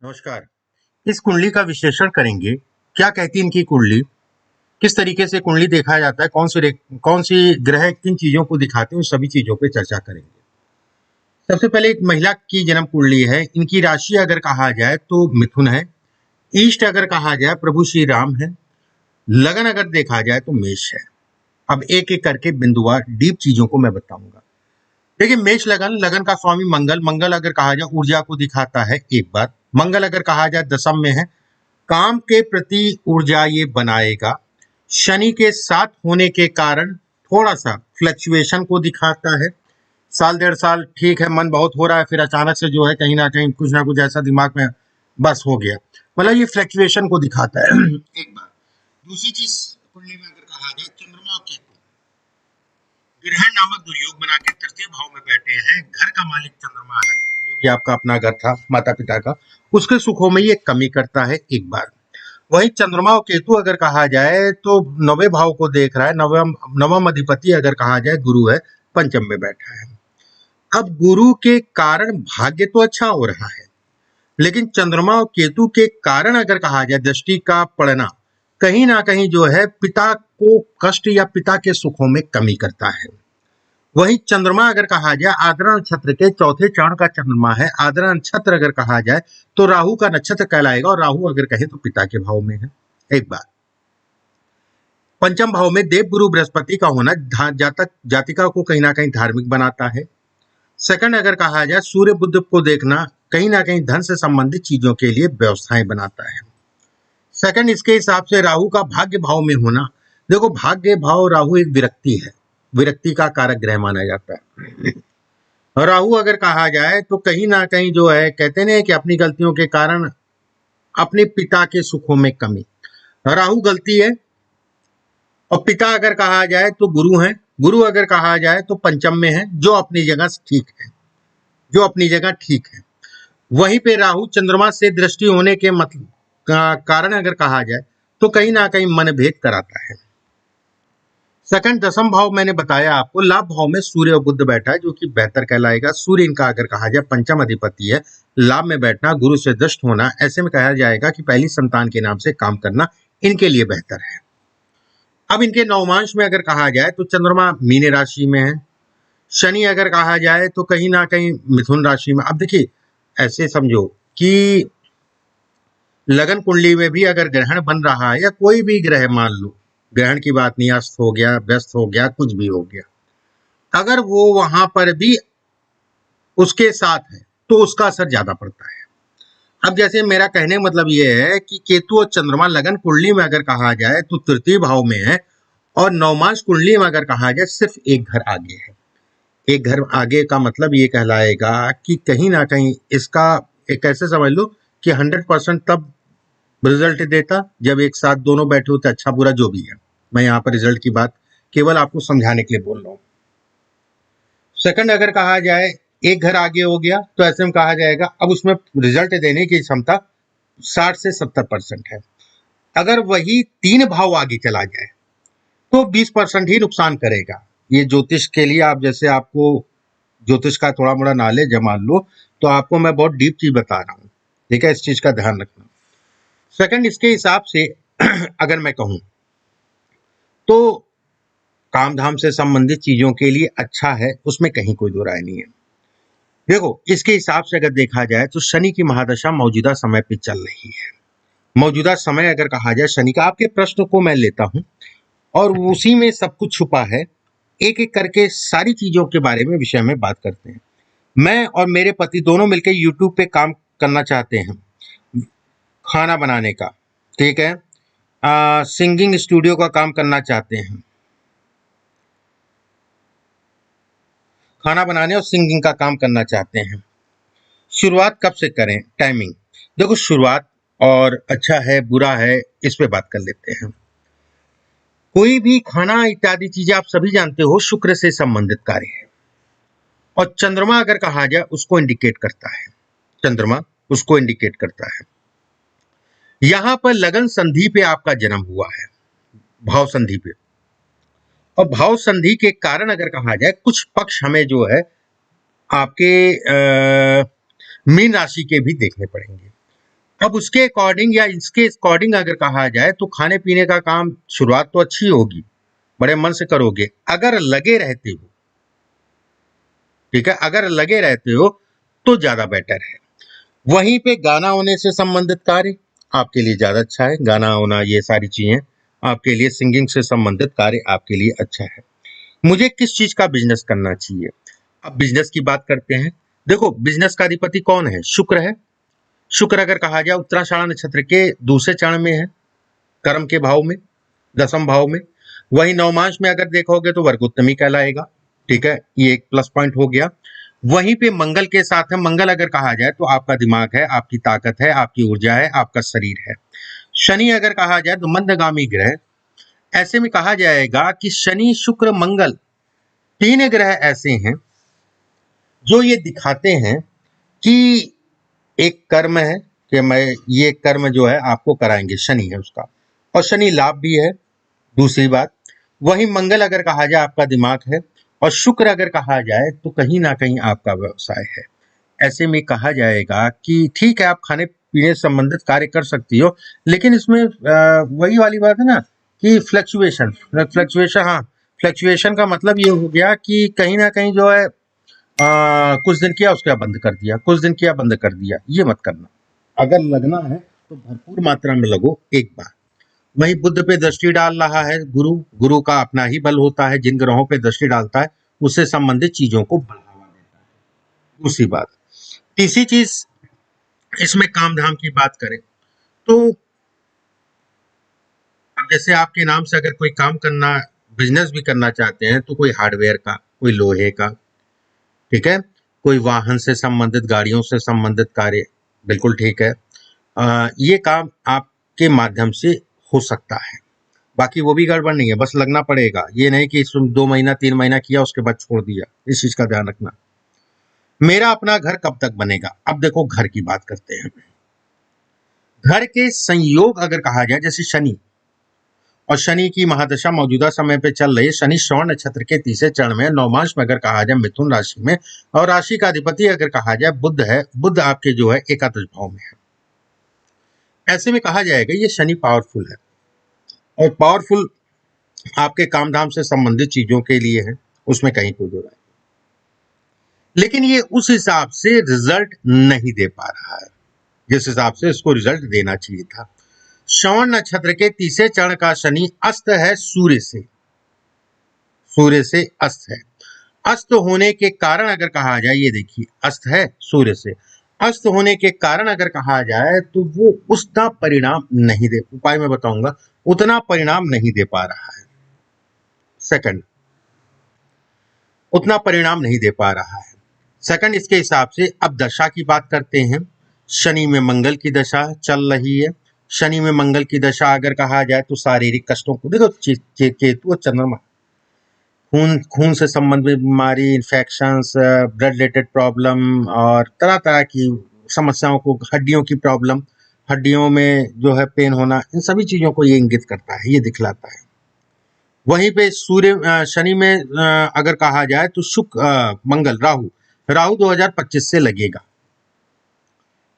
नमस्कार। इस कुंडली का विश्लेषण करेंगे। क्या कहती है इनकी कुंडली, किस तरीके से कुंडली देखा जाता है, कौन सी ग्रह किन चीजों को दिखाते हैं, उन सभी चीजों पे चर्चा करेंगे। सबसे पहले एक महिला की जन्म कुंडली है। इनकी राशि अगर कहा जाए तो मिथुन है। ईष्ट अगर कहा जाए प्रभु श्री राम है। लगन अगर देखा जाए तो मेष है। अब एक एक करके बिंदुवार डीप चीजों को मैं बताऊंगा। देखिए, मेष लगन, लगन का स्वामी मंगल, मंगल अगर कहा जाए ऊर्जा को दिखाता है। एक बार मंगल अगर कहा जाए दशम में है, काम के प्रति ऊर्जा ये बनाएगा। शनि के साथ होने के कारण थोड़ा सा फ्लक्चुएशन को दिखाता है। साल डेढ़ साल ठीक है, मन बहुत हो रहा है, फिर अचानक से जो है कहीं ना कुछ ऐसा दिमाग में बस हो गया, मतलब ये फ्लक्चुएशन को दिखाता है। एक बार दूसरी चीज, कुंडली में अगर कहा जाए चंद्रमा और केतु ग्रहण नामक दुर्योग बना के तृतीय भाव में बैठे हैं। घर का मालिक चंद्रमा है, जो कि आपका अपना घर था, माता पिता का, उसके सुखों में ये कमी करता है। एक बार वही चंद्रमा और केतु अगर कहा जाए तो नवे भाव को देख रहा है। नवम अधिपति अगर कहा जाए गुरु है, पंचम में बैठा है। अब गुरु के कारण भाग्य तो अच्छा हो रहा है, लेकिन चंद्रमा और केतु के कारण अगर कहा जाए दृष्टि का पड़ना कहीं ना कहीं जो है पिता को कष्ट या पिता के सुखों में कमी करता है। वही चंद्रमा अगर कहा जाए आद्रा नक्षत्र के चौथे चरण का चंद्रमा है। आद्रा नक्षत्र अगर कहा जाए तो राहु का नक्षत्र कहलाएगा, और राहु अगर कहे तो पिता के भाव में है। एक बार पंचम भाव में देव गुरु बृहस्पति का होना जातक जातिका को कहीं ना कहीं धार्मिक बनाता है। सेकंड अगर कहा जाए सूर्य बुध को देखना कहीं ना कहीं धन से संबंधित चीजों के लिए व्यवस्थाएं बनाता है। सेकंड इसके हिसाब से राहु का भाग्य भाव में होना, देखो भाग्य भाव राहु एक विरक्ति है, विरक्ति का कारक ग्रह माना जाता है। राहु अगर कहा जाए तो कहीं ना कहीं जो है कहते हैं कि अपनी गलतियों के कारण अपने पिता के सुखों में कमी, राहु गलती है। और पिता अगर कहा जाए तो गुरु है, गुरु अगर कहा जाए तो पंचम में है, जो अपनी जगह ठीक है, जो अपनी जगह ठीक है। वहीं पे राहु चंद्रमा से दृष्टि होने के मतलब कारण अगर कहा जाए तो कहीं ना कहीं मनभेद कराता है। सेकंड दसम भाव मैंने बताया आपको, लाभ भाव में सूर्य और बुध बैठा है, जो कि बेहतर कहलाएगा। सूर्य इनका अगर कहा जाए पंचम अधिपति है। लाभ में बैठना, गुरु से दृष्ट होना, ऐसे में कहा जाएगा कि पहली संतान के नाम से काम करना इनके लिए बेहतर है। अब इनके नवमांश में अगर कहा जाए तो चंद्रमा मीन राशि में है। शनि अगर कहा जाए तो कहीं ना कहीं मिथुन राशि में। अब देखिए, ऐसे समझो कि लगन कुंडली में भी अगर ग्रहण बन रहा है, या कोई भी ग्रह मान लो, ग्रहण की बात नहीं, अस्त हो गया, व्यस्त हो गया, कुछ भी हो गया, अगर वो वहां पर भी उसके साथ है तो उसका असर ज्यादा पड़ता है। अब जैसे मेरा कहने मतलब ये है कि केतु और चंद्रमा लगन कुंडली में अगर कहा जाए तो तृतीय भाव में है, और नवमांश कुंडली में अगर कहा जाए सिर्फ एक घर आगे है। एक घर आगे का मतलब ये कहलाएगा कि कहीं ना कहीं इसका एक ऐसे समझ लो कि 100% तब रिजल्ट देता जब एक साथ दोनों बैठे होते, अच्छा बुरा जो भी है। मैं यहाँ पर रिजल्ट की बात केवल आपको समझाने के लिए बोल रहा हूँ। सेकंड अगर कहा जाए एक घर आगे हो गया तो ऐसे में कहा जाएगा अब उसमें रिजल्ट देने की क्षमता 60 से 70% है। अगर वही 3 भाव आगे चला जाए तो 20% ही नुकसान करेगा। ये ज्योतिष के लिए, आप जैसे आपको ज्योतिष का थोड़ा मोड़ा नॉलेज है मान लो, तो आपको मैं बहुत डीप चीज बता रहा हूँ, ठीक है, इस चीज का ध्यान रखना। सेकंड इसके हिसाब से अगर मैं कहूं तो काम धाम से संबंधित चीजों के लिए अच्छा है, उसमें कहीं कोई दो राय नहीं है। देखो, इसके हिसाब से अगर देखा जाए तो शनि की महादशा मौजूदा समय पे चल रही है। मौजूदा समय अगर कहा जाए शनि का, आपके प्रश्न को मैं लेता हूं और उसी में सब कुछ छुपा है। एक एक करके सारी चीजों के बारे में विषय में बात करते हैं। मैं और मेरे पति दोनों मिलकर यूट्यूब पे काम करना चाहते हैं, खाना बनाने का, ठीक है, सिंगिंग स्टूडियो का काम करना चाहते हैं। खाना बनाने और सिंगिंग का काम करना चाहते हैं। शुरुआत कब से करें, टाइमिंग। देखो, शुरुआत और अच्छा है बुरा है इस पे बात कर लेते हैं। कोई भी खाना इत्यादि चीजें आप सभी जानते हो शुक्र से संबंधित कार्य है, और चंद्रमा अगर कहा जाए उसको इंडिकेट करता है। चंद्रमा उसको इंडिकेट करता है। यहां पर लगन संधि पे आपका जन्म हुआ है, भाव संधि पे, और भाव संधि के कारण अगर कहा जाए कुछ पक्ष हमें जो है आपके मीन राशि के भी देखने पड़ेंगे। अब उसके अकॉर्डिंग या इसके अकॉर्डिंग अगर कहा जाए तो खाने पीने का काम शुरुआत तो अच्छी होगी, बड़े मन से करोगे अगर लगे रहते हो, ठीक है, अगर लगे रहते हो तो ज्यादा बेटर है। वहीं पे गाना होने से संबंधित कार्य आपके लिए ज्यादा अच्छा है, गाना होना ये सारी चीजें आपके लिए, सिंगिंग से संबंधित कार्य आपके लिए अच्छा है। मुझे किस चीज का बिजनेस करना चाहिए? अब बिजनेस की बात करते हैं। देखो, बिजनेस का अधिपति कौन है? शुक्र है। शुक्र अगर कहा जाए उत्तराषाढ़ नक्षत्र के दूसरे चरण में है, कर्म के भाव में, दसम भाव में। वही नवमांश में अगर देखोगे तो वर्गोत्तमी कहलाएगा, ठीक है, ये एक प्लस पॉइंट हो गया। वहीं पे मंगल के साथ है। मंगल अगर कहा जाए तो आपका दिमाग है, आपकी ताकत है, आपकी ऊर्जा है, आपका शरीर है। शनि अगर कहा जाए तो मंदगामी ग्रह। ऐसे में कहा जाएगा कि शनि शुक्र मंगल तीन ग्रह ऐसे हैं जो ये दिखाते हैं कि एक कर्म है कि मैं ये कर्म जो है आपको कराएंगे, शनि है उसका, और शनि लाभ भी है। दूसरी बात, वही मंगल अगर कहा जाए आपका दिमाग है, और शुक्र अगर कहा जाए तो कहीं ना कहीं आपका व्यवसाय है। ऐसे में कहा जाएगा कि ठीक है, आप खाने पीने से संबंधित कार्य कर सकती हो, लेकिन इसमें वही वाली बात है ना कि फ्लक्चुएशन फ्लक्चुएशन हाँ, फ्लक्चुएशन का मतलब ये हो गया कि कहीं ना कहीं जो है कुछ दिन किया उसके बाद बंद कर दिया, कुछ दिन किया बंद कर दिया, ये मत करना। अगर लगना है तो भरपूर मात्रा में लगो एक बार। वही बुध पे दृष्टि डाल रहा है गुरु, गुरु का अपना ही बल होता है, जिन ग्रहों पे दृष्टि डालता है उससे संबंधित चीजों को बढ़ावा देता है। दूसरी बात, तीसरी चीज, इसमें काम धाम की बात करें तो अब जैसे आपके नाम से अगर कोई काम करना, बिजनेस भी करना चाहते हैं तो कोई हार्डवेयर का, कोई लोहे का, ठीक है, कोई वाहन से संबंधित, गाड़ियों से संबंधित कार्य, बिल्कुल ठीक है। ये काम आपके माध्यम से हो सकता है। बाकी वो भी गड़बड़ नहीं है, बस लगना पड़ेगा। ये नहीं कि 2 महीना 3 महीना किया उसके बाद छोड़ दिया, इस चीज का ध्यान रखना। मेरा अपना घर कब तक बनेगा? अब देखो, घर की बात करते हैं। घर के संयोग अगर कहा जाए, जैसे शनि, और शनि की महादशा मौजूदा समय पे चल रही है। शनि श्रवण नक्षत्र के तीसरे चरण में, नवमांश में अगर कहा जाए मिथुन राशि में, और राशि का अधिपति अगर कहा जाए बुध है। बुध आपके जो है एकादश भाव में है। ऐसे में कहा जाएगा ये शनि पावरफुल है, और पावरफुल आपके काम धाम से संबंधित चीजों के लिए है, उसमें कहीं कोई दो राय नहीं। लेकिन ये उस हिसाब से रिजल्ट नहीं दे पा रहा है जिस हिसाब से इसको रिजल्ट देना चाहिए था। श्रवण नक्षत्र के तीसरे चरण का शनि अस्त है सूर्य से, सूर्य से अस्त है। अस्त होने के कारण अगर कहा जाए, ये देखिए अस्त है सूर्य से, अस्त होने के कारण अगर कहा जाए तो वो उतना परिणाम नहीं दे, उपाय मैं बताऊंगा, उतना परिणाम नहीं दे पा रहा है। सेकंड, उतना परिणाम नहीं दे पा रहा है। सेकंड, इसके हिसाब से अब दशा की बात करते हैं। शनि में मंगल की दशा चल रही है। शनि में मंगल की दशा अगर कहा जाए तो शारीरिक कष्टों को देखो, केतु और चंद्रमा, खून खून से संबंधित बीमारी, इन्फेक्शंस, ब्लड रिलेटेड प्रॉब्लम, और तरह तरह की समस्याओं को, हड्डियों की प्रॉब्लम, हड्डियों में जो है पेन होना, इन सभी चीजों को ये इंगित करता है, ये दिखलाता है। वहीं पे सूर्य शनि में अगर कहा जाए तो मंगल राहु, राहु 2025 से लगेगा।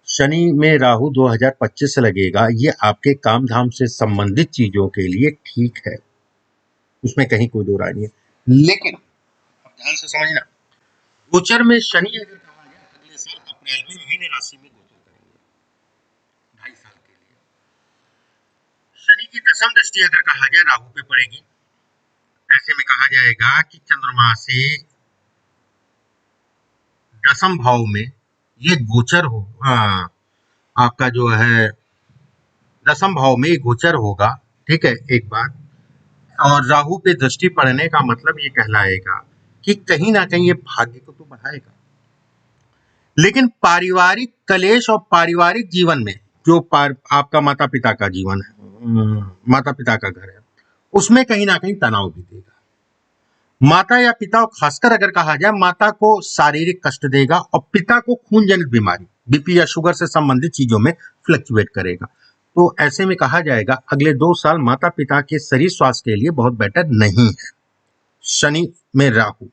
शनि में राहु 2025 से लगेगा। ये आपके काम धाम से संबंधित चीजों के लिए ठीक है, उसमें कहीं कोई दो राय नहीं है। लेकिन अब ध्यान से समझना, गोचर में शनि अगर कहा जाए अगले साल अप्रैल में मीन राशि में गोचर करेंगे 2.5 साल के लिए। शनि की दसम दृष्टि अगर कहा जाए राहु पे पड़ेगी। ऐसे में कहा जाएगा कि चंद्रमा से दसम भाव में ये गोचर हो, आपका जो है दसम भाव में ये गोचर होगा, ठीक है, एक बात। और राहु पे दृष्टि पड़ने का मतलब ये कहलाएगा कि कहीं ना कहीं ये भाग्य को तो बढ़ाएगा, लेकिन पारिवारिक कलेश और पारिवारिक जीवन में जो आपका माता पिता का जीवन है, माता पिता का घर है, उसमें कहीं ना कहीं तनाव भी देगा। माता या पिता, और खासकर अगर कहा जाए माता को शारीरिक कष्ट देगा, और पिता को खून जनित बीमारी, बीपी या शुगर से संबंधित चीजों में फ्लक्चुएट करेगा। तो ऐसे में कहा जाएगा अगले 2 साल माता पिता के शरीर स्वास्थ्य के लिए बहुत बेटर नहीं है, शनि में राहु।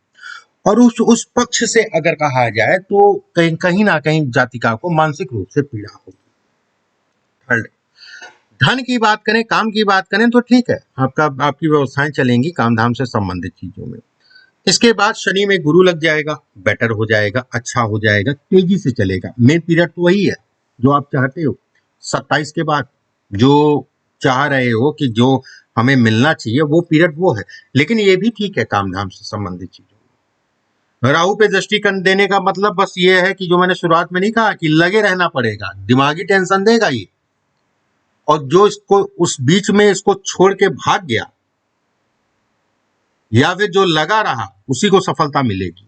और उस पक्ष से अगर कहा जाए तो कहीं कहीं ना कहीं जातिका को मानसिक रूप से पीड़ा होगी। थर्ड, धन की बात करें, काम की बात करें तो ठीक है, आपकी व्यवस्थाएं चलेंगी काम धाम से संबंधित चीजों में। इसके बाद शनि में गुरु लग जाएगा, बेटर हो जाएगा, अच्छा हो जाएगा, तेजी से चलेगा। मेन पीरियड तो वही है जो आप चाहते हो। 27 के बाद जो चाह रहे हो कि जो हमें मिलना चाहिए वो पीरियड वो है। लेकिन ये भी ठीक है काम धाम से संबंधित चीजों में। राहु पे दृष्टि देने का मतलब बस ये है कि जो मैंने शुरुआत में नहीं कहा कि लगे रहना पड़ेगा, दिमागी टेंशन देगा ये, और जो इसको उस बीच में इसको छोड़ के भाग गया या फिर जो लगा रहा उसी को सफलता मिलेगी।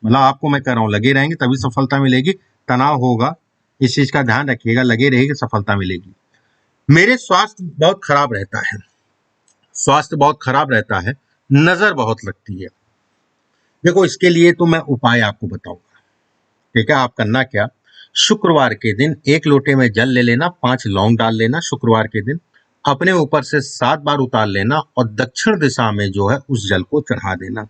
मतलब आपको मैं कह रहा हूं लगे रहेंगे तभी सफलता मिलेगी। तनाव होगा, इस चीज का ध्यान रखिएगा, लगे रहेगी सफलता मिलेगी। मेरे स्वास्थ्य बहुत खराब रहता है, स्वास्थ्य बहुत खराब रहता है, नजर बहुत लगती है। देखो इसके लिए तो मैं उपाय आपको बताऊंगा, ठीक है। आप करना क्या, शुक्रवार के दिन 1 लोटे में जल ले लेना, 5 लौंग डाल लेना, शुक्रवार के दिन अपने ऊपर से 7 बार उतार लेना और दक्षिण दिशा में जो है उस जल को चढ़ा देना।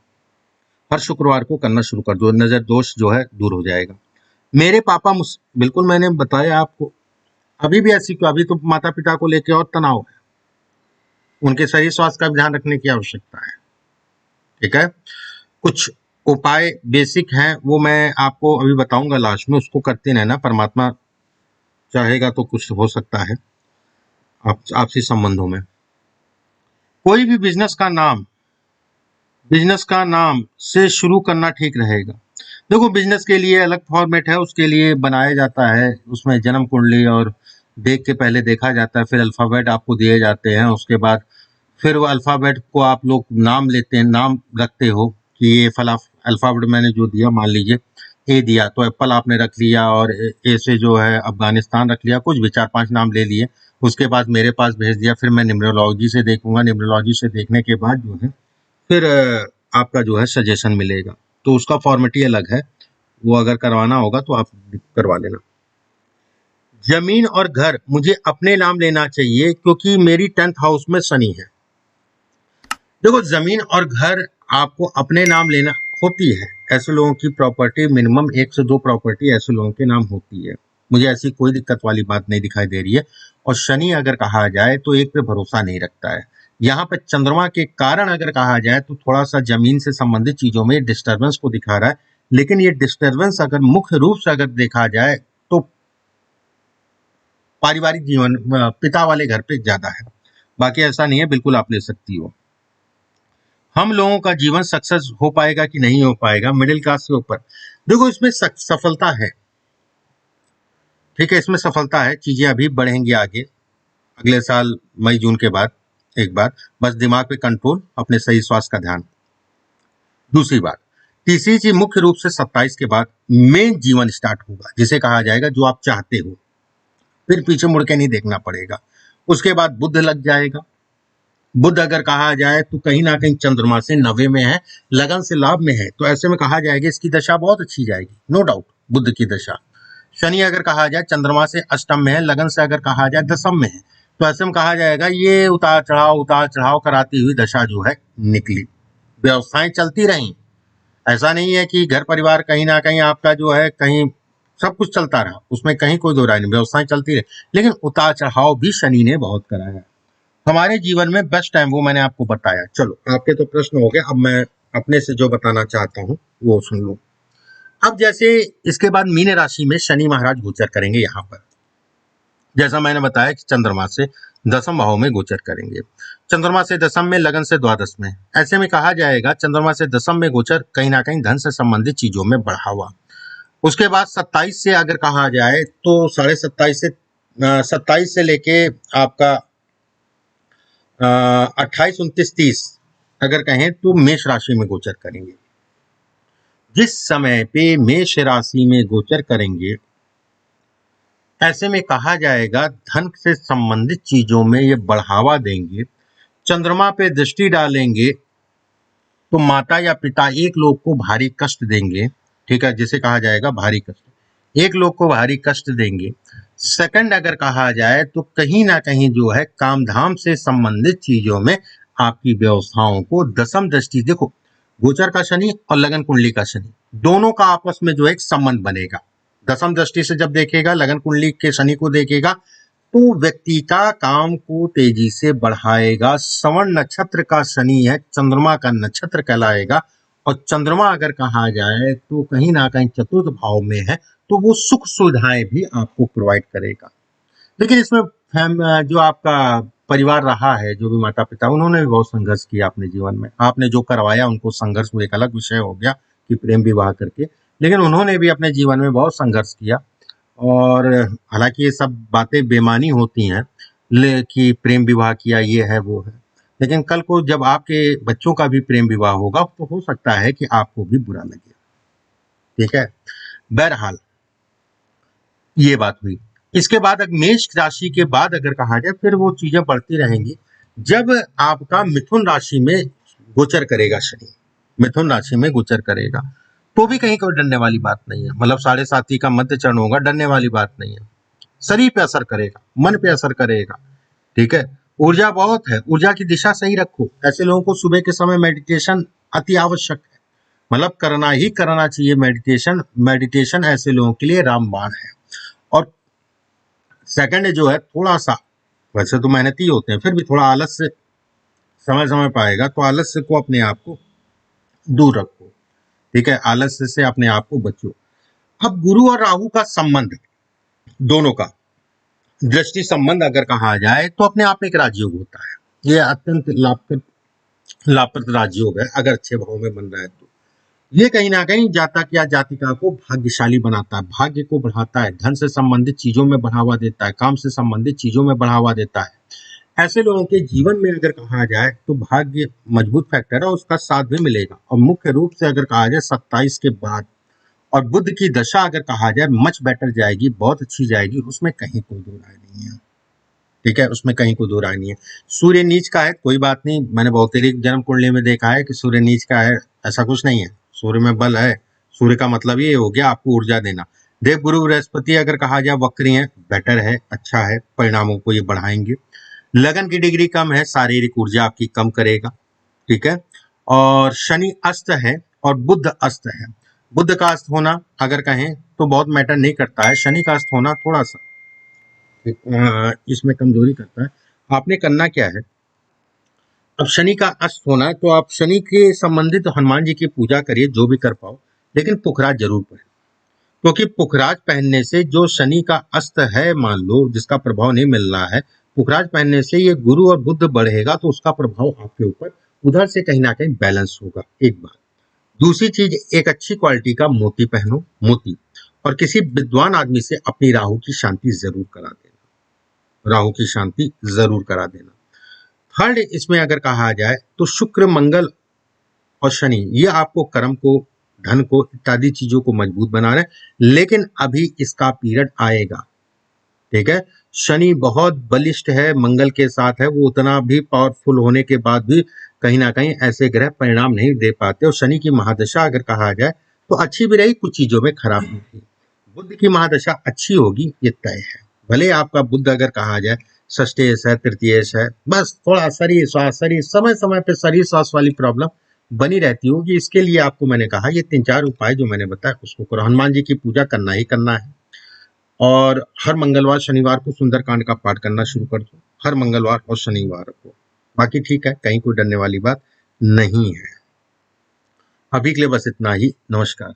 हर शुक्रवार को करना शुरू कर दो, नजर दोष जो है दूर हो जाएगा। मेरे पापा बिल्कुल मैंने बताया आपको, अभी भी ऐसी क्यों, अभी तो माता पिता को लेकर और तनाव है, उनके शरीर स्वास्थ्य का भी ध्यान रखने की आवश्यकता है, ठीक है। कुछ उपाय बेसिक हैं वो मैं आपको अभी बताऊंगा लास्ट में, उसको करते रहना, परमात्मा चाहेगा तो कुछ हो सकता है आपसी संबंधों में। कोई भी बिजनेस का नाम से शुरू करना ठीक रहेगा। देखो बिजनेस के लिए अलग फॉर्मेट है, उसके लिए बनाया जाता है, उसमें जन्म कुंडली और देख के पहले देखा जाता है, फिर अल्फाबेट आपको दिए जाते हैं, उसके बाद फिर वो अल्फाबेट को आप लोग नाम लेते हैं, नाम रखते हो कि ये फला अल्फाबेट मैंने जो दिया, मान लीजिए ए दिया तो एप्पल आपने रख लिया, और ए से जो है अफगानिस्तान रख लिया, कुछ भी 4-5 नाम ले लिए, उसके बाद मेरे पास भेज दिया, फिर मैं न्यूमरोलॉजी से देखूंगा, न्यूमरोलॉजी से देखने के बाद जो है फिर आपका जो है सजेशन मिलेगा, तो उसका फॉर्मेट अलग है, वो अगर करवाना होगा तो आप करवा लेना। जमीन और घर मुझे अपने नाम लेना चाहिए क्योंकि मेरी 10th हाउस में शनि है। देखो जमीन और घर आपको अपने नाम लेना होती है, ऐसे लोगों की प्रॉपर्टी मिनिमम 1 से 2 प्रॉपर्टी ऐसे लोगों के नाम होती है, मुझे ऐसी कोई दिक्कत वाली बात नहीं दिखाई दे रही है। और शनि अगर कहा जाए तो एक पे भरोसा नहीं रखता है, यहाँ पे चंद्रमा के कारण अगर कहा जाए तो थोड़ा सा जमीन से संबंधित चीजों में डिस्टर्बेंस को दिखा रहा है, लेकिन ये डिस्टर्बेंस अगर मुख्य रूप से अगर देखा जाए तो पारिवारिक जीवन पिता वाले घर पे ज्यादा है, बाकी ऐसा नहीं है, बिल्कुल आप ले सकती हो। हम लोगों का जीवन सक्सेस हो पाएगा कि नहीं हो पाएगा मिडिल क्लास के ऊपर, देखो इसमें सफलता है, ठीक है, इसमें सफलता है, चीजें अभी बढ़ेंगी आगे, अगले साल मई जून के बाद एक बार, बस दिमाग पे कंट्रोल, अपने सही स्वास्थ्य का ध्यान। दूसरी बात, तीसरी चीज मुख्य रूप से 27 के बाद मेन जीवन स्टार्ट होगा, जिसे कहा जाएगा जो आप चाहते हो, फिर पीछे मुड़ के नहीं देखना पड़ेगा। उसके बाद बुध लग जाएगा, बुध अगर कहा जाए तो कहीं ना कहीं चंद्रमा से 90 में है, लगन से लाभ में है, तो ऐसे में कहा जाएगा इसकी दशा बहुत अच्छी जाएगी, नो डाउट, बुध की दशा। शनि अगर कहा जाए चंद्रमा से अष्टम में है, लगन से अगर कहा जाए दशम में है, तो ऐसे में कहा जाएगा ये उतार चढ़ाव कराती हुई दशा जो है निकली, व्यवस्थाएं चलती रहीं, ऐसा नहीं है कि घर परिवार कहीं ना कहीं आपका जो है कहीं सब कुछ चलता रहा, उसमें कहीं कोई दो राय नहीं, व्यवस्थाएं चलती रही, लेकिन उतार चढ़ाव भी शनि ने बहुत कराया। हमारे जीवन में बेस्ट टाइम वो मैंने आपको बताया। चलो आपके तो प्रश्न हो गए, अब मैं अपने से जो बताना चाहता हूँ वो सुन लो। अब जैसे इसके बाद मीन राशि में शनि महाराज गोचर करेंगे, यहाँ पर जैसा मैंने बताया कि चंद्रमा से 10वें भाव में गोचर करेंगे, चंद्रमा से 10 में, लगन से द्वादश में, ऐसे में कहा जाएगा चंद्रमा से 10 में गोचर कहीं ना कहीं धन से संबंधित चीजों में बढ़ावा। उसके बाद 27 से अगर कहा जाए तो 27 से लेके आपका 28, 29, 30 अगर कहें तो मेष राशि में गोचर करेंगे। जिस समय पे मेष राशि में गोचर करेंगे ऐसे में कहा जाएगा धन से संबंधित चीजों में ये बढ़ावा देंगे। चंद्रमा पे दृष्टि डालेंगे तो माता या पिता एक लोग को भारी कष्ट देंगे, ठीक है, जिसे कहा जाएगा भारी कष्ट, एक लोग को भारी कष्ट देंगे। सेकंड अगर कहा जाए तो कहीं ना कहीं जो है काम धाम से संबंधित चीजों में आपकी व्यवस्थाओं को दसम दृष्टि, देखो गोचर का शनि और लगन कुंडली का शनि दोनों का आपस में जो एक संबंध बनेगा, दसम दृष्टि से जब देखेगा, लगन कुंडली के शनि को देखेगा तो व्यक्ति का काम को तेजी से बढ़ाएगा। श्रवण नक्षत्र का शनि है, चंद्रमा का नक्षत्र कहलाएगा, और चंद्रमा अगर कहा जाए तो कहीं ना कहीं चतुर्थ भाव में है, तो वो सुख सुविधाएं भी आपको प्रोवाइड करेगा। लेकिन इसमें जो आपका परिवार रहा है, जो भी माता पिता, उन्होंने भी बहुत संघर्ष किया अपने जीवन में। आपने जो करवाया उनको संघर्ष, वो एक अलग विषय हो गया कि प्रेम विवाह करके, लेकिन उन्होंने भी अपने जीवन में बहुत संघर्ष किया। और हालांकि ये सब बातें बेमानी होती हैं कि प्रेम विवाह किया, ये है वो है, लेकिन कल को जब आपके बच्चों का भी प्रेम विवाह होगा तो हो सकता है कि आपको भी बुरा लगे। ठीक है, बहरहाल ये बात हुई। इसके बाद अगर मेष राशि के बाद अगर कहा जाए, फिर वो चीजें बढ़ती रहेंगी जब आपका मिथुन राशि में गोचर करेगा शनि। मिथुन राशि में गोचर करेगा तो भी कहीं कोई डरने वाली बात नहीं है। मतलब 7.5 का मध्य चरण होगा, डरने वाली बात नहीं है। शरीर पे असर करेगा, मन पे असर करेगा। ठीक है, ऊर्जा बहुत है, ऊर्जा की दिशा सही रखो। ऐसे लोगों को सुबह के समय मेडिटेशन अति आवश्यक है, मतलब करना ही करना चाहिए मेडिटेशन। मेडिटेशन ऐसे लोगों के लिए रामबाण है। और सेकंड जो है, थोड़ा सा, वैसे तो मेहनती होते हैं, फिर भी थोड़ा आलस से समय समय पाएगा, तो आलस्य को अपने आप को दूर रखो। ठीक है, आलस्य से अपने आप को बचो। अब गुरु और राहु का संबंध, दोनों का दृष्टि संबंध अगर कहा जाए तो अपने आप में एक राजयोग होता है। ये अत्यंत लाभप्रद राजयोग है अगर अच्छे भाव में बन रहा है तो। ये कहीं ना कहीं जातक या जातिका को भाग्यशाली बनाता है, भाग्य को बढ़ाता है, धन से संबंधित चीजों में बढ़ावा देता है, काम से संबंधित चीजों में बढ़ावा देता है। ऐसे लोगों के जीवन में अगर कहा जाए तो भाग्य मजबूत फैक्टर है, उसका साथ भी मिलेगा। और मुख्य रूप से अगर कहा जाए 27 के बाद, और बुध की दशा अगर कहा जाए मच बेटर जाएगी, बहुत अच्छी जाएगी, उसमें कहीं कोई दो राय नहीं है। ठीक है, उसमें कहीं कोई दो राय नहीं है। सूर्य नीच का है, कोई बात नहीं, मैंने बहुतेरी जन्म कुंडली में देखा है कि सूर्य नीच का है, ऐसा कुछ नहीं है। सूर्य में बल है। सूर्य का मतलब ये हो गया आपको ऊर्जा देना। देव गुरु बृहस्पति अगर कहा जाए वक्री है, बेटर है, अच्छा है, परिणामों को ये बढ़ाएंगे। लगन की डिग्री कम है, शारीरिक ऊर्जा आपकी कम करेगा। ठीक है, और शनि अस्त है और बुध अस्त है। बुध का अस्त होना अगर कहें तो बहुत मैटर नहीं करता है, शनि का अस्त होना थोड़ा सा इसमें कमजोरी करता है। आपने करना क्या है, अब शनि का अस्त होना है तो आप शनि के संबंधित हनुमान जी की पूजा करिए, जो भी कर पाओ, लेकिन पुखराज जरूर पहने, क्योंकि पुखराज पहनने से जो शनि का अस्त है, मान लो जिसका प्रभाव नहीं मिल रहा है, पुखराज पहनने से ये गुरु और बुध बढ़ेगा, तो उसका प्रभाव आपके ऊपर उधर से कहीं ना कहीं बैलेंस होगा। एक बात। दूसरी चीज, एक अच्छी क्वालिटी का मोती पहनो, मोती। और किसी विद्वान आदमी से अपनी राहु की शांति जरूर करा देना, राहु की शांति जरूर करा देना। थर्ड, इसमें अगर कहा जाए तो शुक्र, मंगल और शनि, ये आपको कर्म को, धन को, इत्यादि चीजों को मजबूत बना रहे हैं, लेकिन अभी इसका पीरियड आएगा। ठीक है, शनि बहुत बलिष्ठ है, मंगल के साथ है, वो उतना भी पावरफुल होने के बाद भी कहीं ना कहीं ऐसे ग्रह परिणाम नहीं दे पाते। और शनि की महादशा अगर कहा जाए तो अच्छी भी रही, कुछ चीजों में खराब भी थी। बुध की महादशा अच्छी होगी, ये तय है। भले आपका बुध अगर कहा जाए षष्ठेश है, तृतीयेश है, बस थोड़ा शरीर स्वास्थ्य, शरीर समय समय पे शरीर स्वास्थ्य वाली प्रॉब्लम बनी रहती होगी। इसके लिए आपको मैंने कहा ये 3-4 उपाय जो मैंने बताया उसको करो। हनुमान जी की पूजा करना ही करना है, और हर मंगलवार शनिवार को सुंदरकांड का पाठ करना शुरू कर दो, हर मंगलवार और शनिवार को। बाकी ठीक है, कहीं कोई डरने वाली बात नहीं है। अभी के लिए बस इतना ही। नमस्कार।